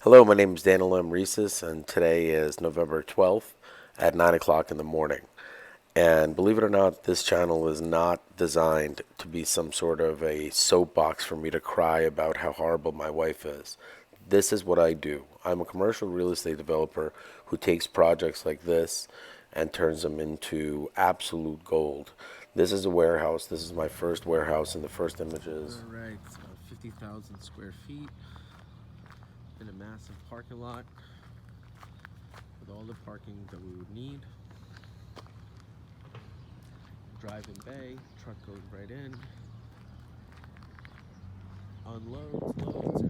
Hello, my name is Daniel M. Reeses, and today is November 12th at 9 o'clock in the morning. And believe it or not, this channel is not designed to be some sort of a soapbox for me to cry about how horrible my wife is. This is what I do. I'm a commercial real estate developer who takes projects like this and turns them into absolute gold. This is a warehouse. This is my first warehouse in the first images. All right, it's about 50,000 square feet in a massive parking lot with all the parking that we would need. Drive-in bay, truck goes right in, unloads, loads.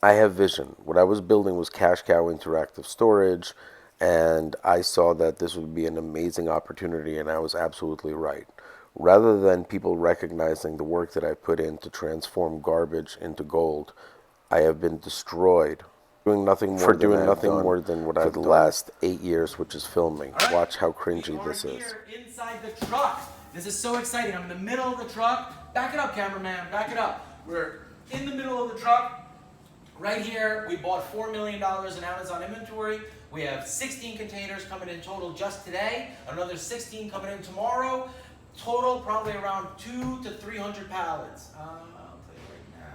I have vision. What I was building was Cash Cow Interactive Storage, and I saw that this would be an amazing opportunity, and I was absolutely right. Rather than people recognizing the work that I put in to transform garbage into gold, I have been destroyed doing nothing more than what I've done for the last 8 years, which is filming. All right. Watch how cringy this is. Here inside the truck. This is so exciting. I'm in the middle of the truck. Back it up, cameraman. Back it up. We're in the middle of the truck. Right here, we bought $4 million in Amazon inventory. We have 16 containers coming in total just today. Another 16 coming in tomorrow. Total probably around 200 to 300 pallets. I'll tell you right now.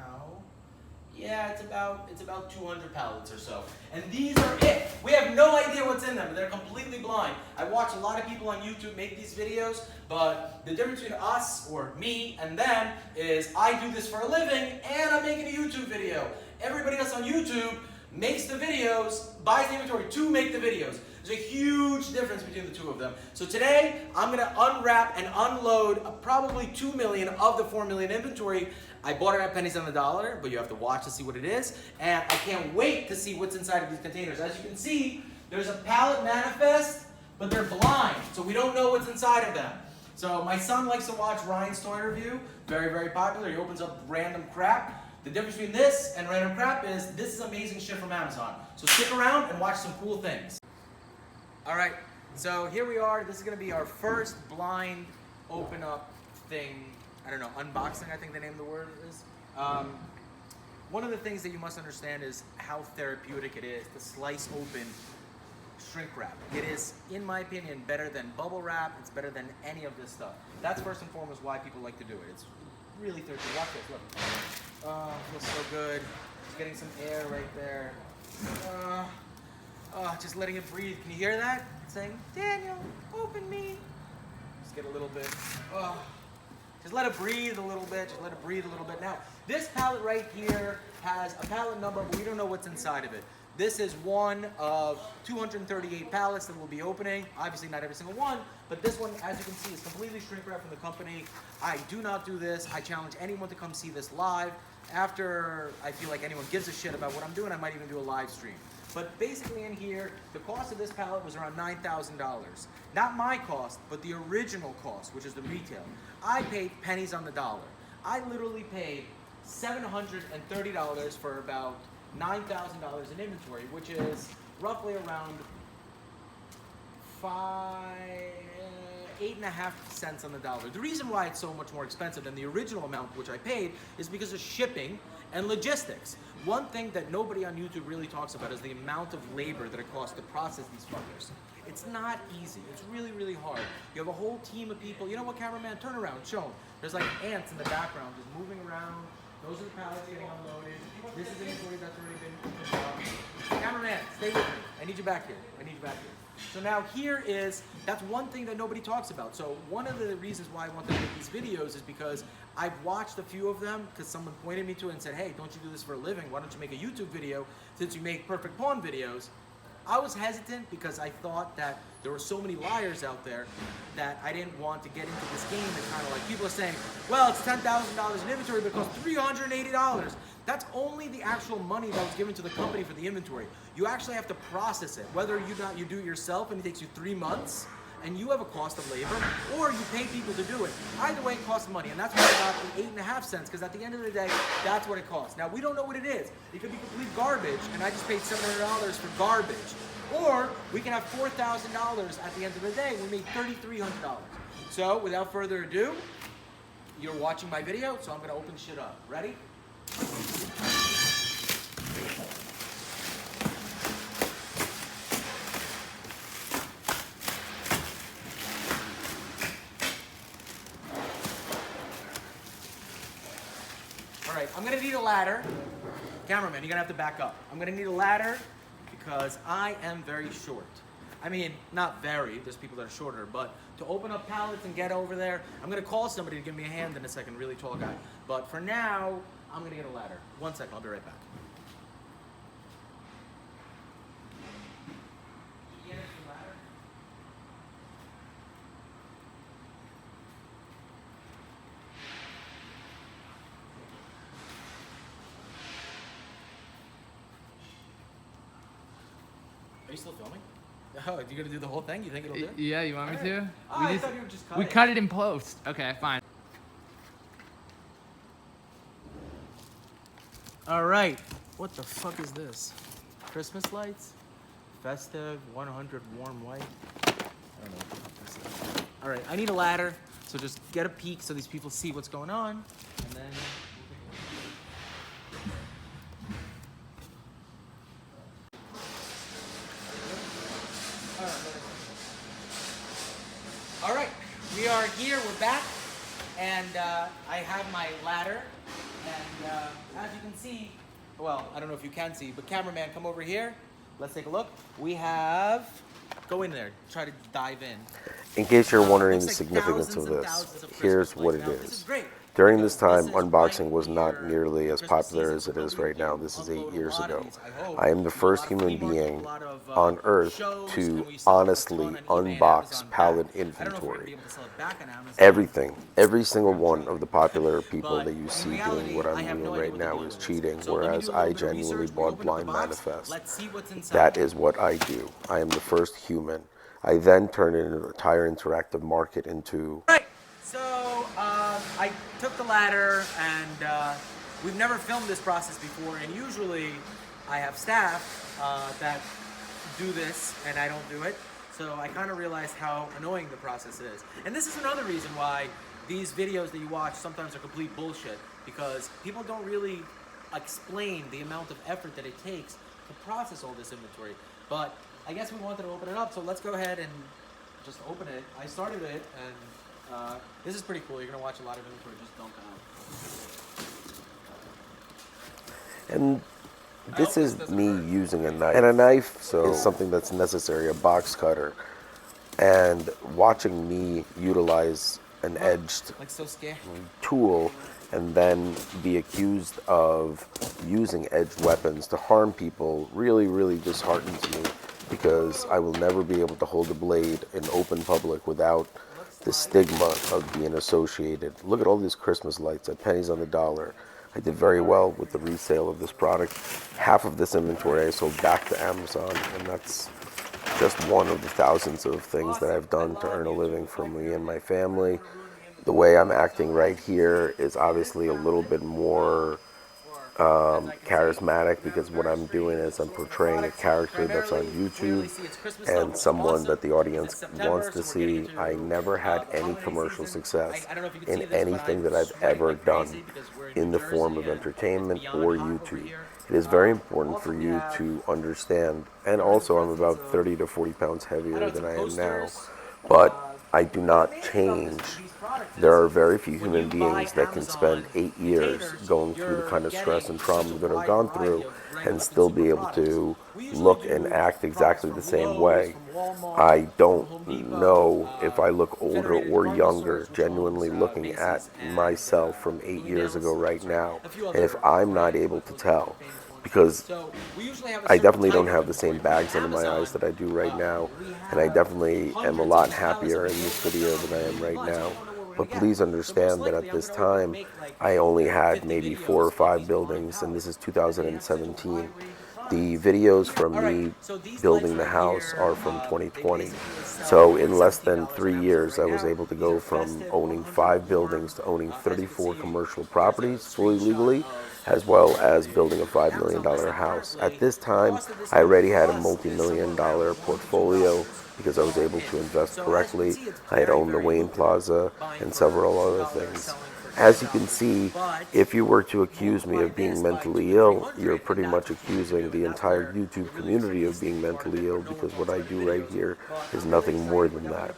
Yeah, it's about 200 pallets or so. And these are it. We have no idea what's in them. They're completely blind. I watch a lot of people on YouTube make these videos, but the difference between us, or me, and them is I do this for a living and I'm making a YouTube video. Everybody else on YouTube makes the videos, buys the inventory to make the videos. There's a huge difference between the two of them. So today, I'm gonna unwrap and unload probably 2 million of the 4 million inventory. I bought it at pennies on the dollar, but you have to watch to see what it is. And I can't wait to see what's inside of these containers. As you can see, there's a pallet manifest, but they're blind, so we don't know what's inside of them. So my son likes to watch Ryan's Toy Review, very, very popular. He opens up random crap. The difference between this and random crap is this is amazing shit from Amazon. So stick around and watch some cool things. All right, so here we are. This is gonna be our first blind open up thing. I don't know, unboxing, I think the name of the word is. One of the things that you must understand is how therapeutic it is to slice open shrink wrap. It is, in my opinion, better than bubble wrap. It's better than any of this stuff. That's first and foremost why people like to do it. It's really therapeutic. Watch this, look. Oh, feels so good. Just getting some air right there. Just letting it breathe. Can you hear that? It's saying, Daniel, open me. Just get a little bit. Just let it breathe a little bit. Just let it breathe a little bit. Now, this pallet right here has a pallet number, but we don't know what's inside of it. This is one of 238 pallets that we'll be opening. Obviously not every single one, but this one, as you can see, is completely shrink wrapped from the company. I do not do this. I challenge anyone to come see this live. After I feel like anyone gives a shit about what I'm doing, I might even do a live stream. But basically in here, the cost of this pallet was around $9,000. Not my cost, but the original cost, which is the retail. I paid pennies on the dollar. I literally paid $730 for about $9,000 in inventory, which is roughly around 8.5 cents on the dollar. The reason why it's so much more expensive than the original amount which I paid is because of shipping and logistics. One thing that nobody on YouTube really talks about is the amount of labor that it costs to process these fuckers. It's not easy. It's really, really hard. You have a whole team of people. You know what, cameraman? Turn around. Show them. There's like ants in the background just moving around. Those are the pallets getting unloaded. This is inventory that's already been opened up. Cameraman, stay with me. I need you back here. I need you back here. So now here is, that's one thing that nobody talks about. So one of the reasons why I want to make these videos is because I've watched a few of them because someone pointed me to it and said, hey, don't you do this for a living? Why don't you make a YouTube video since you make perfect pawn videos? I was hesitant because I thought that there were so many liars out there that I didn't want to get into this game. And kind of like people are saying, well, it's $10,000 in inventory, but it costs $380. That's only the actual money that was given to the company for the inventory. You actually have to process it. Whether you do it yourself and it takes you 3 months and you have a cost of labor, or you pay people to do it. Either way, it costs money, and that's why I got the 8.5 cents, because at the end of the day, that's what it costs. Now, we don't know what it is. It could be complete garbage, and I just paid $700 for garbage. Or we can have $4,000 at the end of the day. We made $3,300. So, without further ado, you're watching my video, so I'm going to open shit up. Ready? gonna need a ladder. Cameraman, you're gonna have to back up. I'm gonna need a ladder because I am very short. I mean, not very, there's people that are shorter, but to open up pallets and get over there, I'm gonna call somebody to give me a hand in a second, really tall guy. But for now, I'm gonna get a ladder. 1 second, I'll be right back. Are you still filming? Oh, you gonna do the whole thing? You think it'll do? Yeah, you want me to? Oh, I thought you were just We cutting. cut it in post. Okay, fine. All right. What the fuck is this? Christmas lights? Festive, 100 warm white. I don't know what the fuck this is. All right, I need a ladder, so just get a peek so these people see what's going on, and then. All right, we are here. We're back, and I have my ladder. And as you can see, well, I don't know if you can see, but cameraman, come over here. Let's take a look. We have, go in there, try to dive in. In case you're wondering the Looks like significance of thousands and this, thousands of here's Christmas what lights. it Now, this is is. great. During this time, This is unboxing right was not here. nearly as Christmas popular as season, it is so right now. we'll This is upload 8 a years lot of ago. these, I hope. I am the A first lot of human flea markets, being a lot of, on Earth shows, to and we sell a honestly ton on eBay and unbox Amazon pallet back. I don't know if we're gonna inventory. be able to sell it back on Amazon. Everything, every single one of the popular people But that you in see reality, doing what I I'm have doing no idea right what the now deal is is. cheating, So let me whereas do a I little bit of genuinely research. We bought open up the Blind box. Manifest. Let's see what's inside. That is what I do. I am the first human. I then turn an entire interactive market into. Right. So I took the ladder, and we've never filmed this process before. And usually, I have staff that do this, and I don't do it. So I kind of realized how annoying the process is. And this is another reason why these videos that you watch sometimes are complete bullshit, because people don't really explain the amount of effort that it takes to process all this inventory. But I guess we wanted to open it up, so let's go ahead and just open it. I started it, and this is pretty cool. You're gonna watch a lot of inventory just dump out. And this is me using a knife. And a knife is something that's necessary, a box cutter. And watching me utilize an edged Like so scared. tool and then be accused of using edged weapons to harm people really, really disheartens me, because I will never be able to hold a blade in open public without the stigma of being associated. Look at all these Christmas lights at pennies on the dollar. I did very well with the resale of this product. Half of this inventory I sold back to Amazon, and that's just one of the thousands of things that I've done to earn a living for me and my family. The way I'm acting right here is obviously a little bit more charismatic, because what I'm doing is I'm portraying a character that's on YouTube and someone that the audience wants to see. I never had any commercial success in anything that I've ever done in the form of entertainment or YouTube. It is very important for you to understand, and also I'm about 30 to 40 pounds heavier than I am now, but I do not change. There are very few human beings that can spend 8 years going through the kind of stress and trauma that I've gone through and still be able to look and act exactly the same way. I don't know if I look older or younger, genuinely looking at myself from 8 years ago right now, and if I'm not able to tell, because I definitely don't have the same bags under my eyes that I do right now, and I definitely am a lot happier in this video than I am right now. But please understand that at this time, I only had maybe 4 or 5 buildings, and this is 2017. The videos from me building the house are from 2020. So in less than 3 years, I was able to go from owning 5 buildings to owning 34 commercial properties fully legally, as well as building a $5 million house. At this time, I already had a multi-million-dollar portfolio because I was able to invest correctly. I had owned the Wayne Plaza and several other things. As you can see, if you were to accuse me of being mentally ill, you're pretty much accusing the entire YouTube community of being mentally ill, because what I do right here is nothing more than that.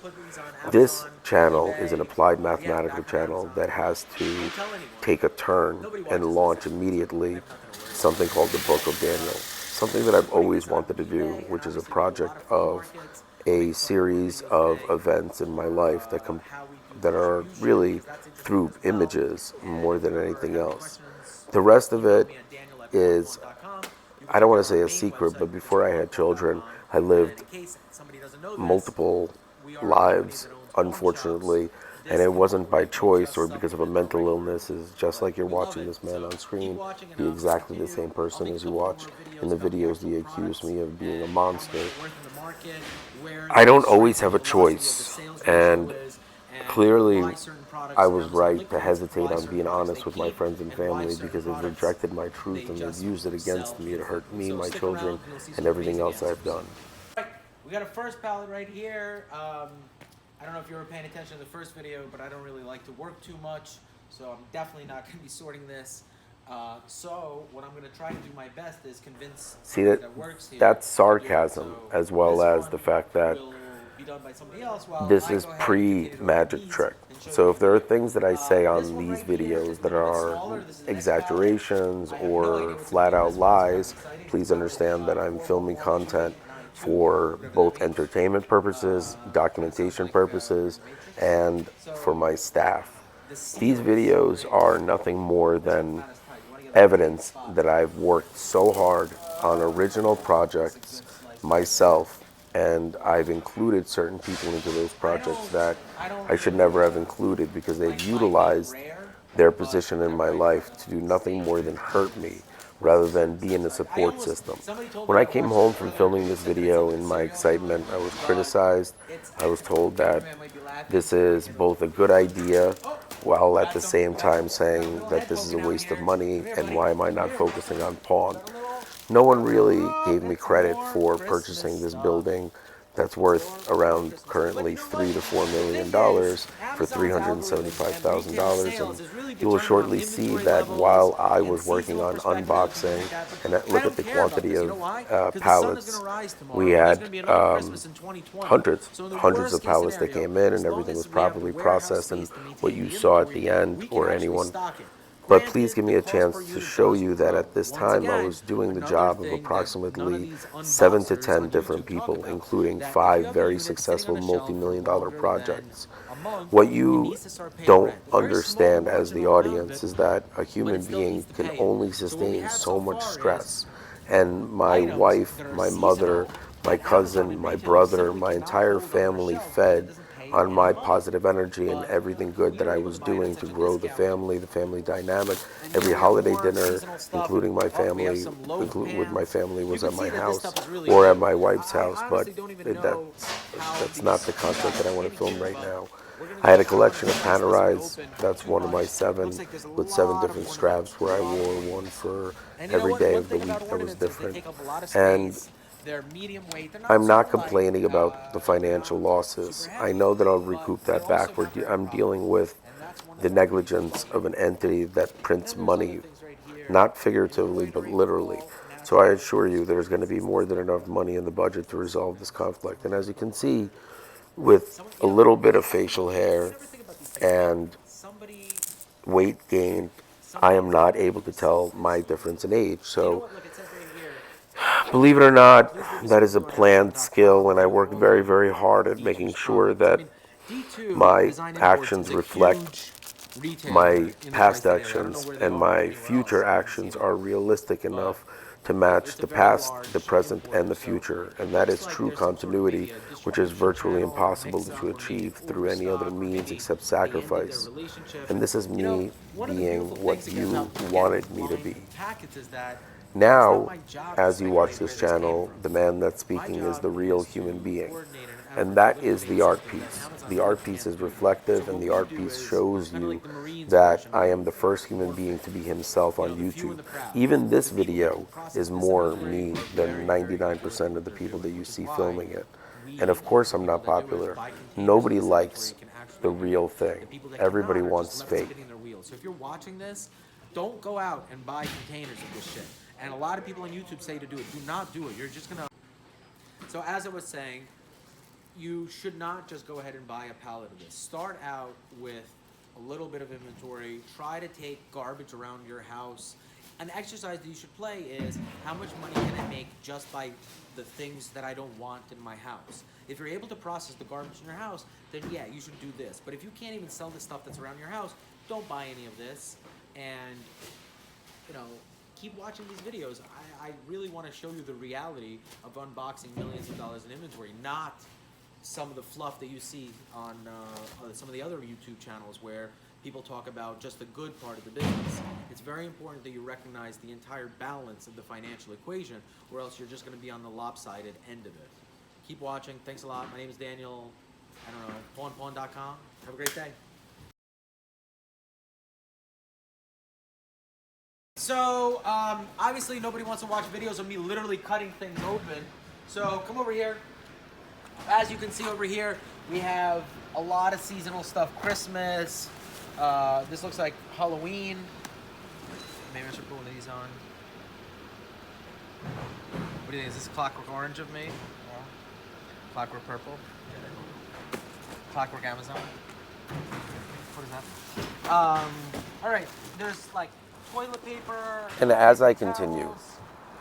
This channel is an applied mathematical channel that has to take a turn and launch immediately something called the Book of Daniel. Something that I've always wanted to do, which is a project of a series of events in my life that are really through images more than anything else. The rest of it is, I don't want to say a secret, but before I had children, I lived multiple lives, unfortunately, and it wasn't by choice or because of a mental illness. It's just like you're watching this man on screen be exactly the same person as you watch in the videos that you accuse me of being a monster. I don't always have a choice, and clearly I was right to hesitate on being honest with my friends and family, because they've rejected my truth and they've used it against me to hurt me, my children, and everything else I've done. We got a first pallet right here. I don't know if you were paying attention to the first video, but I don't really like to work too much, so I'm definitely not going to be sorting this. So what I'm going to try to do my best is convince that it works here. That's sarcasm, as well as the fact that this is pre-magic trick. So if there are things that I say on these videos that are exaggerations or flat out lies, please understand that I'm filming content for both entertainment purposes, documentation purposes, and for my staff. These videos are nothing more than evidence that I've worked so hard on original projects myself, and I've included certain people into those projects that I should never have included, because they've utilized their position in my life to do nothing more than hurt me, rather than be in a support system. When I came home from filming this video, in my excitement, I was criticized. I was told that this is both a good idea, while at the same time saying that this is a waste of money, and why am I not focusing on pawn? No one really gave me credit for purchasing this building that's worth around currently $3 to $4 million for $375,000, and you will shortly see that while I was working on unboxing, and look at the quantity of pallets, we had hundreds of pallets that came in, and everything was properly processed, and what you saw at the end, or anyone. But please give me a chance to show you that at this time I was doing the job of approximately 7 to 10 different people, including 5 very successful multi-million-dollar projects. What you don't understand as the audience is that a human being can only sustain so much stress. And my wife, my mother, my cousin, my brother, my entire family fed on my positive energy and everything good that I was doing to grow the family dynamic. Every holiday dinner, including my family, with my family, was at my house or at my wife's house, but that's not the content that I want to film right now. I had a collection of Panarides, that's one of my 7, with 7 different straps, where I wore one for every day of the week that was different. And I'm not complaining about the financial losses. I know that I'll recoup that back. I'm dealing with the negligence of an entity that prints money, not figuratively, but literally. So I assure you there's going to be more than enough money in the budget to resolve this conflict. And as you can see, with a little bit of facial hair and weight gain, I am not able to tell my difference in age. So believe it or not, that is a planned skill, and I work very, very hard at making sure that my actions reflect my past actions, and my future actions are realistic enough to match the past, the present, and the future. And that is true continuity, which is virtually impossible to achieve through any other means except sacrifice. And this is me being what you wanted me to be. Now, as you watch this channel, the man that's speaking is the real human being. And that is the art piece. The art piece is reflective, and the art piece shows you that I am the first human being to be himself on YouTube. Even this video is more me than 99% of the people that you see filming it. And of course I'm not popular. Nobody likes the real thing. Everybody wants fake. So if you're watching this, don't go out and buy containers of this shit. And a lot of people on YouTube say to do it. Do not do it. You're just gonna... So as I was saying, you should not just go ahead and buy a pallet of this. Start out with a little bit of inventory. Try to take garbage around your house. An exercise that you should play is, how much money can I make just by the things that I don't want in my house? If you're able to process the garbage in your house, then yeah, you should do this. But if you can't even sell the stuff that's around your house, don't buy any of this. And, you know, keep watching these videos. I really want to show you the reality of unboxing millions of dollars in inventory, not some of the fluff that you see on some of the other YouTube channels where people talk about just the good part of the business. It's very important that you recognize the entire balance of the financial equation, or else you're just going to be on the lopsided end of it. Keep watching. Thanks a lot. My name is Daniel. I don't know, pawnpawn.com. Have a great day. So, obviously nobody wants to watch videos of me literally cutting things open. So, come over here. As you can see over here, we have a lot of seasonal stuff. Christmas. This looks like Halloween. Maybe I should put one of these on. What do you think? Is this Clockwork Orange of me? Yeah. Clockwork Purple? Clockwork Amazon? What is that? Alright, there's like toilet paper. And as I towels. continue,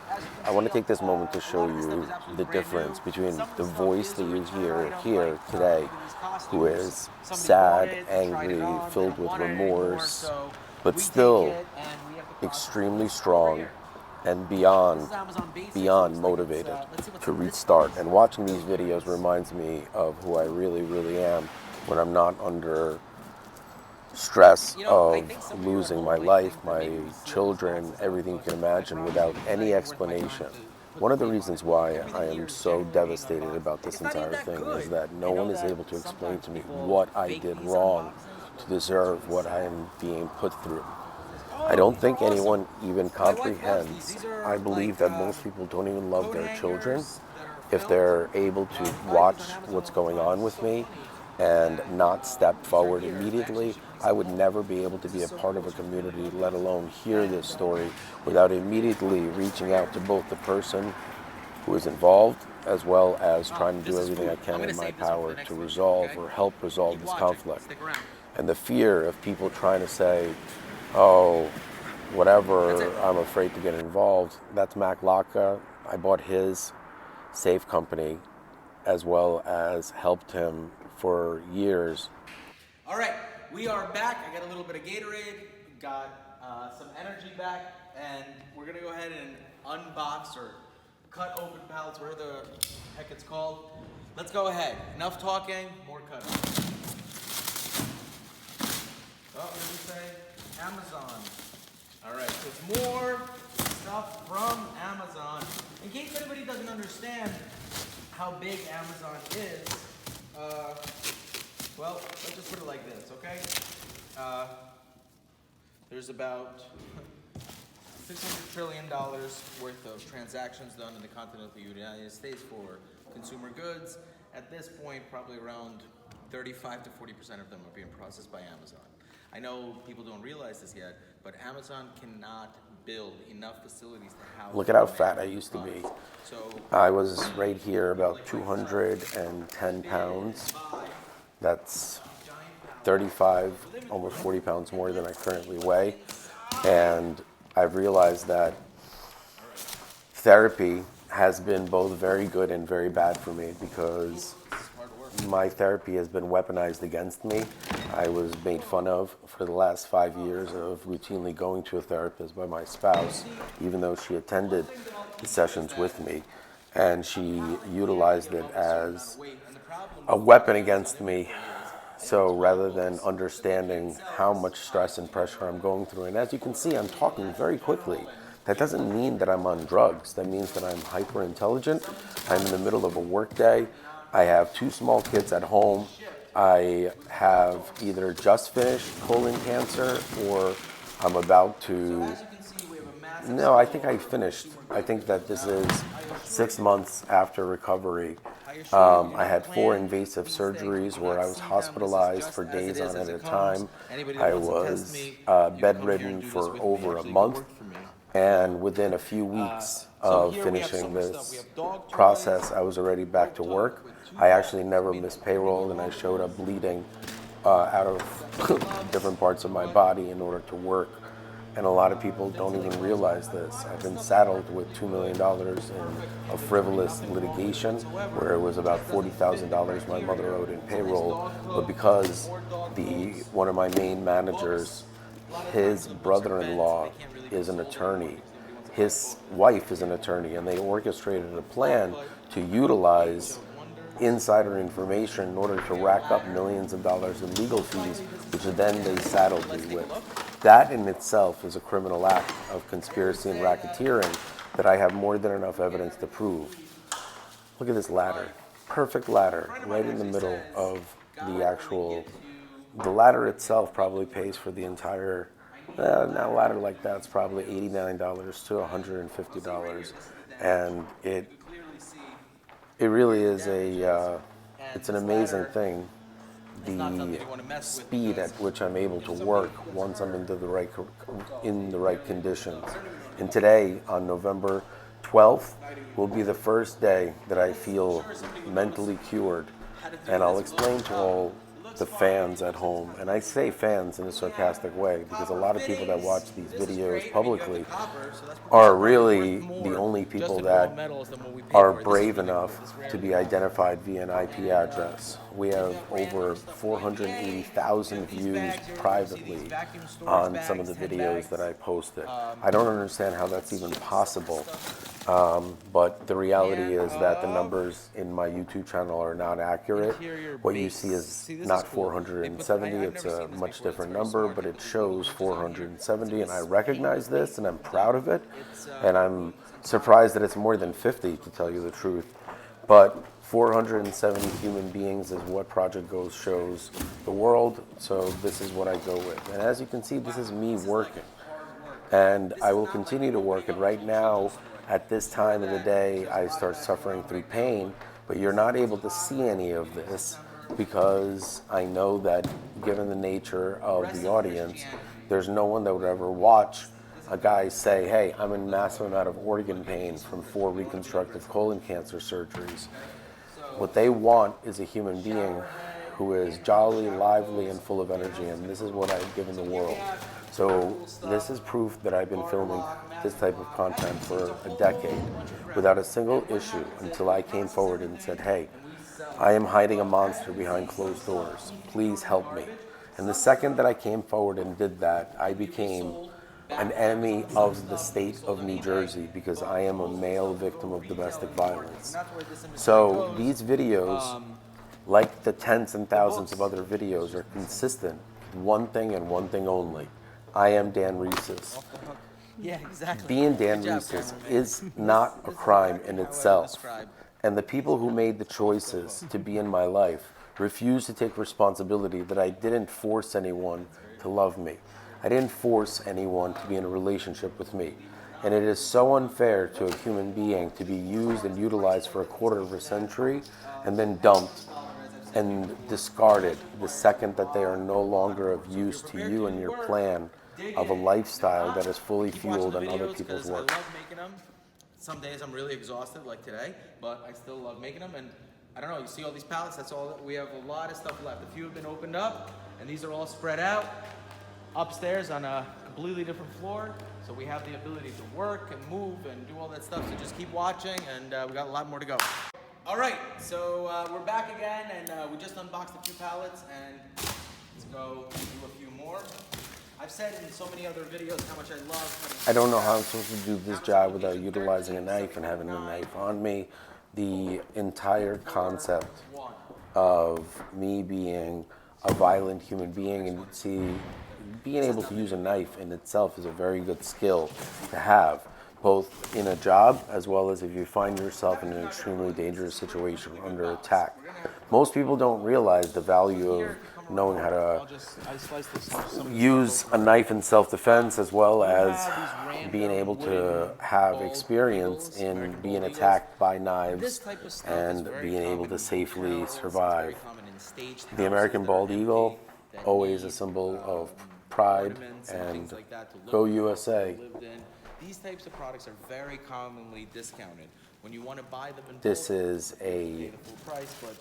As you can I want to see, take this moment to a show lot of this stuff you is absolutely the brand difference new. between Some of the stuff voice is that a you return hear item, here like, today, these costumes. who is Somebody sad, bought it, they tried it angry, on, filled they with wanted it anymore, remorse, so but we take still it and we have the process. extremely Over strong here. and This beyond is Amazon Basics. beyond Looks like it's, motivated let's see what's to in this restart. box. And watching these videos reminds me of who I really, really am when I'm not under stress You know, I of think some of you at losing home my might life, think that my maybe we see children, those boxes everything you up, can but I imagine promise without you, it's any not even worth my time explanation. to put One of the the name on reasons it. why Everything I here am is so genuinely devastated unboxed. about this It's not even entire that thing good. is that no I know one is that able to explain sometimes to me people what I fake did these wrong unboxings. to deserve what I am being put through. Oh, I don't these think are awesome. anyone even My wife loves comprehends. these. These are I believe like, that most people don't even love coat their children hangers that are if felt. they're able to I buy these watch on Amazon what's all the going time. on It's with so me funny. and not step These are forward here. immediately. Actually, I would never be able to be a part of a community, let alone hear this story, without immediately reaching out to both the person who is involved as well as trying to this do is everything I food. I'm can gonna in my save this one for power the next to video, resolve okay? or help resolve Keep this watching. conflict. Stick around. And the fear of people trying to say, oh, whatever, That's it. I'm afraid to get involved. That's Mac Laka. I bought his safe company as well as helped him for years. All right, we are back. I got a little bit of Gatorade, got some energy back, and we're gonna go ahead and unbox or cut open pallets, whatever the heck it's called. Let's go ahead. Enough talking, more cutting. Oh, what did we say? Amazon. All right, so it's more stuff from Amazon. In case anybody doesn't understand how big Amazon is, well, let's just put it like this, okay? There's about $600 trillion worth of transactions done in the continental United States for consumer goods. At this point, probably around 35 to 40% of them are being processed by Amazon. I know people don't realize this yet, but Amazon cannot build enough facilities to house. Look at how demand fat I used to be. products. So I was right here about 210 pounds. That's 35, almost 40 pounds more than I currently weigh. And I've realized that therapy has been both very good and very bad for me because my therapy has been weaponized against me. I was made fun of for the last 5 years of routinely going to a therapist by my spouse, even though she attended the sessions with me. And she utilized it as a weapon against me. So rather than understanding how much stress and pressure I'm going through, and as you can see, I'm talking very quickly. That doesn't mean that I'm on drugs. That means that I'm hyper intelligent. I'm in the middle of a work day. I have 2 small kids at home. I have either just finished colon cancer or I'm about to. as you can see, we have a massive No, I think I finished. I think that this is 6 months after recovery. I had 4 invasive surgeries where I was hospitalized for days on end at a time. I was bedridden for over a month. And within a few weeks of finishing this process, I was already back to work. I actually never missed payroll, and I showed up bleeding out of different parts of my body in order to work. And a lot of people don't even realize this. I've been saddled with $2 million in a frivolous litigation where it was about $40,000 my mother owed in payroll. But because one of my main managers, his brother-in-law is an attorney, his wife is an attorney, and they orchestrated a plan to utilize insider information in order to rack up millions of dollars in legal fees, which then they saddled me with. That in itself is a criminal act of conspiracy and racketeering that I have more than enough evidence to prove. Look at this ladder. Perfect ladder, right in the middle of the ladder itself probably pays for the entire, now a ladder like that's probably $89 to $150. And it really is it's an amazing thing, the speed at which I'm able to work once I'm in the right conditions. And today, on November 12th, will be the first day that I feel mentally cured. And I'll explain to all the fans at home, and I say fans in a sarcastic way because a lot of people that watch these videos publicly are really the only people that are brave enough to be identified via an IP address. We have over 480,000 views privately on some of the videos that I posted. I don't understand how that's even possible. But the reality is that the numbers in my YouTube channel are not accurate. What you see is not 470, it's a much different number, but it shows 470, and I recognize this, and I'm proud of it, and I'm surprised that it's more than 50, to tell you the truth. But 470 human beings is what Project Ghost shows the world, so this is what I go with. And as you can see, this is me working. And I will continue to work it. Right now, at this time of the day, I start suffering through pain, but you're not able to see any of this because I know that given the nature of the audience, there's no one that would ever watch a guy say, hey, I'm in massive amount of organ pain from 4 reconstructive colon cancer surgeries. What they want is a human being who is jolly, lively, and full of energy, and this is what I've given the world. So this is proof that I've been filming this type of content for a decade without a single issue until I came forward and said, hey, I am hiding a monster behind closed doors. Please help me. And the second that I came forward and did that, I became an enemy of the state of New Jersey because I am a male victim of domestic violence. So these videos, like the tens and thousands of other videos, are consistent with one thing and one thing only. I am Dan Rhesus. Yeah, exactly. Being Dan Rhesus is not a crime in itself. And the people who made the choices to be in my life refuse to take responsibility that I didn't force anyone to love me. I didn't force anyone to be in a relationship with me. And it is so unfair to a human being to be used and utilized for a quarter of a century and then dumped and discarded the second that they are no longer of use to you and your plan of a lifestyle that is fully fueled on other people's work. I love making them. Some days I'm really exhausted, like today, but I still love making them. And I don't know, you see all these pallets? That's all. We have a lot of stuff left. A few have been opened up, and these are all spread out upstairs on a completely different floor. So we have the ability to work and move and do all that stuff. So just keep watching, and we got a lot more to go. All right, so we're back again, and we just unboxed a few pallets, and let's go do a few more. I've said in so many other videos how much I love. I don't know how I'm supposed to do this job without utilizing a knife and having a knife on me. The entire concept of me being a violent human being and being able to use a knife in itself is a very good skill to have, both in a job as well as if you find yourself in an extremely dangerous situation under attack. Most people don't realize the value of knowing how I'll to just, I sliced this some use a knife in self-defense, as well as being able to have experience in being attacked by knives and being able to safely survive. The American bald eagle, always a symbol of pride, and go USA. These types of products are very commonly discounted. When you want to buy them in This bulk, is you pay a the full price, but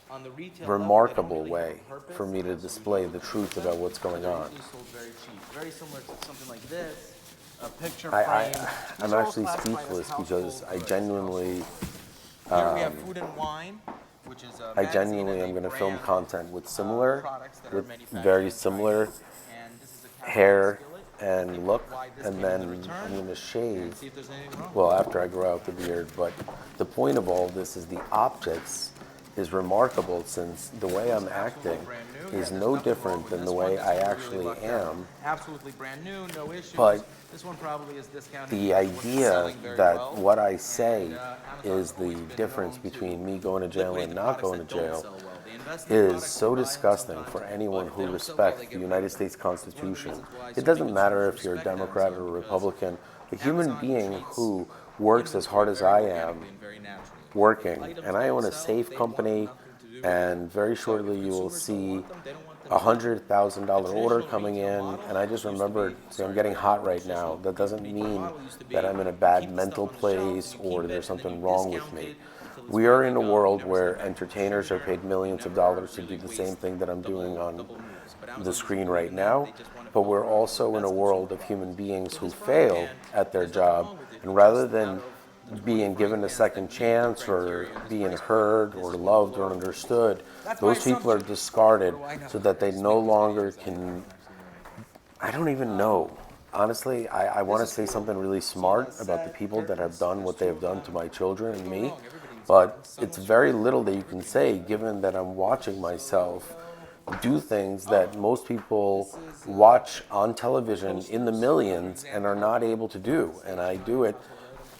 on the retail level, they don't remarkable really have way a purpose, for me to so we display don't the use truth them. about what's going They're on. usually sold very cheap, very similar to something like this, a picture I, frame. I'm These are all actually classified as speechless household because I goods, genuinely, Here we have food and wine, which is a I magazine genuinely and am a going to film brand, content with similar, products that are with manufactured very in similar China. And this is a cast hair iron skillet. and look, Why this and came in then the return, I'm going to and shave, see if there's anything wrong. well, after I grow out the beard. But the point of all this is the optics is remarkable, since the way I'm acting Brand new. is Yeah, no there's nothing wrong different with than this the one. way This I one really actually lucked out. am. Absolutely brand new, no issues. But this one probably is discounted. The because it wasn't idea selling very that well. what I say And, Amazon's is the always been difference known to between me going to jail liquidate and the not products going to that don't jail sell well. They invest in is products so they buy, and disgusting sometimes for they anyone don't who sell well, respects they the get rid United of them. States It's one of the Constitution. reasons why so It doesn't many matter consumers if you're a respect Democrat or a Amazon, because Republican. A human Amazon being treats who works as hard as I am, organically and very naturally. working, Items and I own a don't sell, safe they want company, nothing to do with and very So if shortly you will consumers don't see want them, they don't want them a sold. $100,000 order traditional coming retail in, model and I just used to remembered, be- see, I'm sorry, getting the hot right traditional now. That doesn't retail mean model used to be that I'm in a you bad keep the mental stuff on the shelves, place you or keep there's it, and then something you wrong with discount me. it till it's We are in a finally gone. world You never where send it back to the entertainers are consumer. paid millions You of never dollars to do really the waste same thing that I'm doing on double moves. But the Amazon's screen doing right that. now, They just wanna but we're filter also in that's a consumer world of products. human beings So who this frying fail pan, at their there's nothing job, wrong with it. and rather Just than out of the 20 being given frying a pans second that meet the chance or criteria of this being price point, heard this or is one loved below. or understood, That's my those people are assumption. discarded What do I know? so that they Just no make these longer videos. can. I don't even know. Honestly, I want to say something really smart about the people that have done what they have done to my children and me, but it's very little that you can say given that I'm watching myself do things that most people watch on television in the millions and are not able to do. And I do it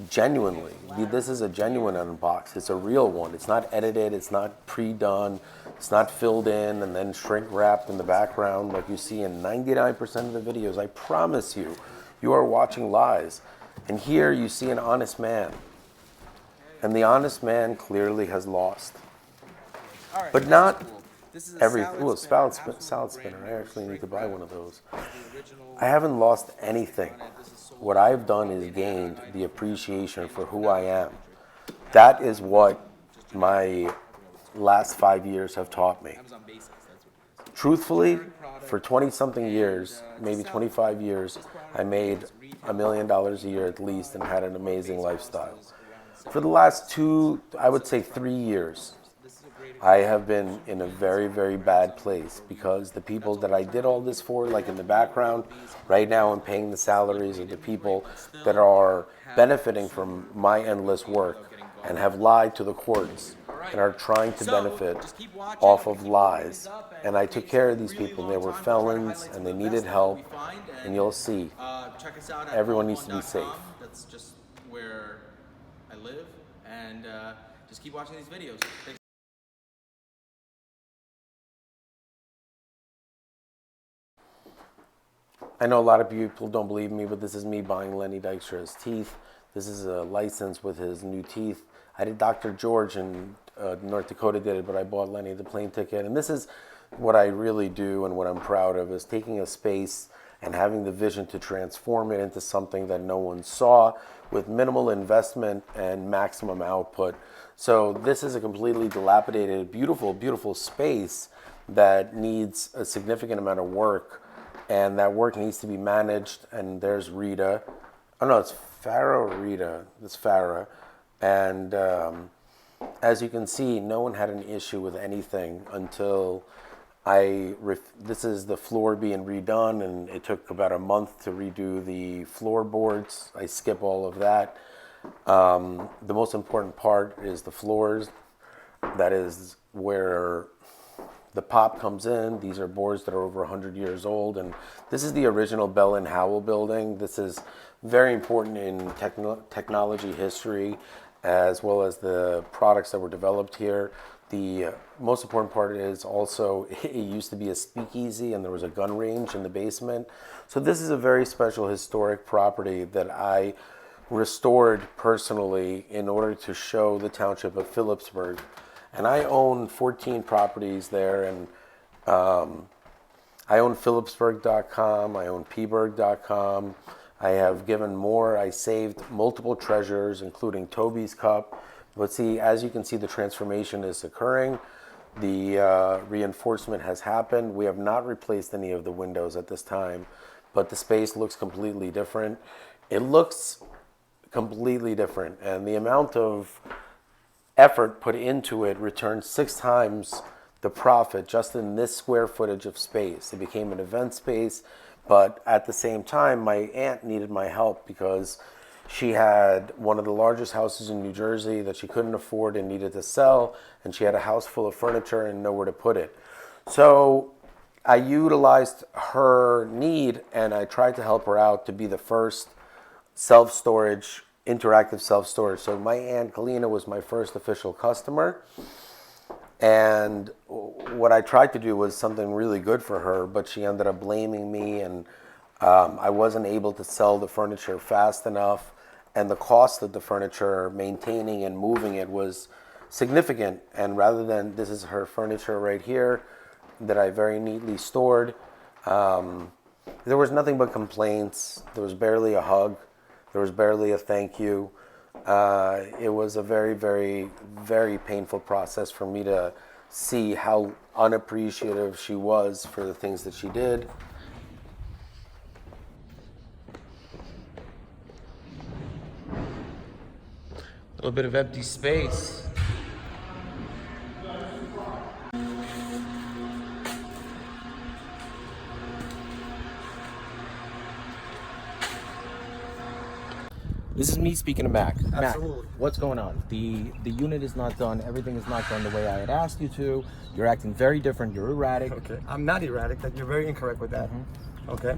genuinely. This is a genuine unbox. It's a real one. It's not edited. It's not pre-done. It's not filled in and then shrink wrapped in the background like you see in 99% of the videos. I promise you, you are watching lies. And here you see an honest man. And the honest man clearly has lost. All right, But this not is cool. This is a everything. Ooh, a salad absolutely spinner. brand I new, actually need straight to buy wrap. one of those. The original I haven't lost anything. This is sold What I've done is gained the appreciation for who I am. That is what my last 5 years have taught me. Amazon Basics. That's what it is. Truthfully, for 20-something years, maybe 25 years, I made $1 million a year at least and had an amazing lifestyle. For the last I would say 3 years, I have been in a very, very bad place because the people that I did all this for, like in the background, right now I'm paying the salaries of the people that are benefiting from my endless work and have lied to the courts and are trying to benefit off of lies. And I took care of these people. They were felons and they needed help. And you'll see, Check us out at everyone needs to be safe. That's just where I live, and just keep watching these videos. Thanks. I know a lot of people don't believe me, but this is me buying Lenny Dykstra's teeth. This is a license with his new teeth. I did Dr. George in North Dakota did it, but I bought Lenny the plane ticket. And this is what I really do and what I'm proud of, is taking a space and having the vision to transform it into something that no one saw with minimal investment and maximum output. So this is a completely dilapidated, beautiful, beautiful space that needs a significant amount of work, and that work needs to be managed. And there's Rita. Oh no, it's Farah or Rita. It's Farah. And as you can see, no one had an issue with anything until this is the floor being redone, and it took about a month to redo the floorboards. I skip all of that. The most important part is the floors. That is where the pop comes in. These are boards that are over 100 years old, and this is the original Bell and Howell building. This is very important in technology history, as well as the products that were developed here. the most important part is also it used to be a speakeasy and there was a gun range in the basement. So this is a very special historic property that I restored personally in order to show the township of Phillipsburg. And I own 14 properties there, and I own Phillipsburg.com, I own Pberg.com. I have given more. I saved multiple treasures, including Toby's Cup. But see, as you can see, the transformation is occurring. The reinforcement has happened. We have not replaced any of the windows at this time, but the space looks completely different. It looks completely different, and the amount of effort put into it returns 6 times the profit just in this square footage of space. It became an event space, but at the same time, my aunt needed my help because she had one of the largest houses in New Jersey that she couldn't afford and needed to sell, and she had a house full of furniture and nowhere to put it. So I utilized her need and I tried to help her out to be the first self-storage, interactive self-storage. So my Aunt Galina was my first official customer. And what I tried to do was something really good for her, but she ended up blaming me, and I wasn't able to sell the furniture fast enough. And the cost of the furniture, maintaining and moving it, was significant. And rather than, this is her furniture right here that I very neatly stored. There was nothing but complaints. There was barely a hug. There was barely a thank you. It was a very, very, very painful process for me to see how unappreciative she was for the things that she did. A little bit of empty space. This is me speaking to Mac. Absolutely. Mac, what's going on? The unit is not done. Everything is not done the way I had asked you to. You're acting very different. You're erratic. Okay, I'm not erratic. That you're very incorrect with that. Okay,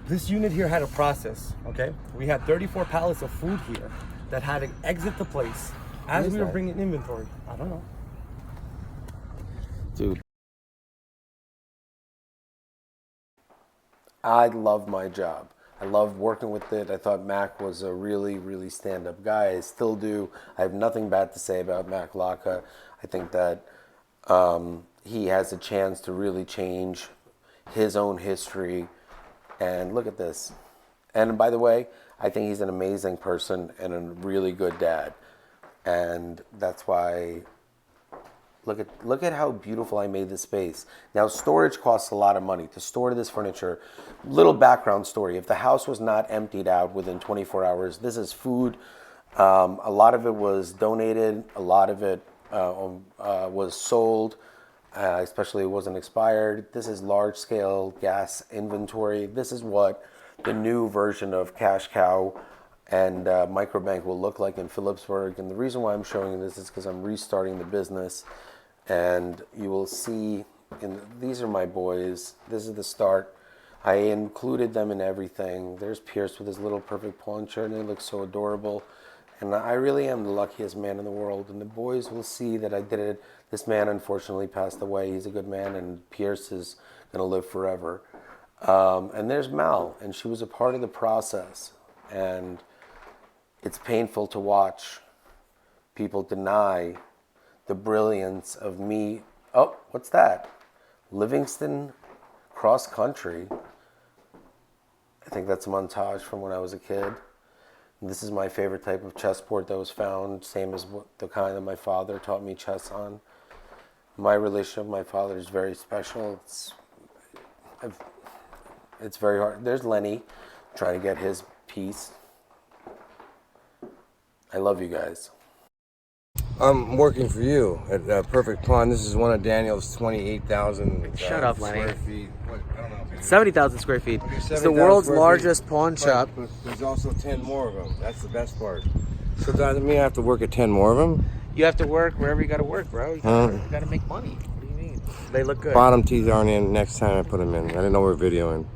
this unit here had a process. Okay, we had 34 pallets of food here that had to exit the place as we were bringing inventory. I don't know. Dude. I love my job. I loved working with it. I thought Mac was a really, really stand-up guy. I still do. I have nothing bad to say about Mac Laka. I think that he has a chance to really change his own history. And look at this. And by the way, I think he's an amazing person and a really good dad. And that's why, look at how beautiful I made this space. Now, storage costs a lot of money to store this furniture. Little background story. If the house was not emptied out within 24 hours, this is food. A lot of it was donated. A lot of it was sold, especially it wasn't expired. This is large scale gas inventory. This is what the new version of Cash Cow and Microbank will look like in Phillipsburg. And the reason why I'm showing you this is because I'm restarting the business. And you will see, these are my boys. This is the start. I included them in everything. There's Pierce with his little perfect pawn shirt, and they look so adorable. And I really am the luckiest man in the world. And the boys will see that I did it. This man unfortunately passed away. He's a good man, and Pierce is going to live forever. And there's Mal, and she was a part of the process. And it's painful to watch people deny the brilliance of me. Oh, what's that? Livingston Cross Country. I think that's a montage from when I was a kid. This is my favorite type of chessboard that was found, same as the kind that my father taught me chess on. My relationship with my father is very special. It's very hard. There's Lenny trying to get his piece. I love you guys. I'm working for you at Perfect Pawn. This is one of Daniel's 28,000 Shut up, Lenny. square feet. What, I don't know. 70,000 square feet. It's the 70,000 world's square feet. largest pawn shop. But there's also 10 more of them. That's the best part. So does that mean I have to work at 10 more of them? You have to work wherever you got to work, bro. You gotta make money. What do you mean? They look good. Bottom teeth aren't in next time I put them in. I didn't know we were videoing.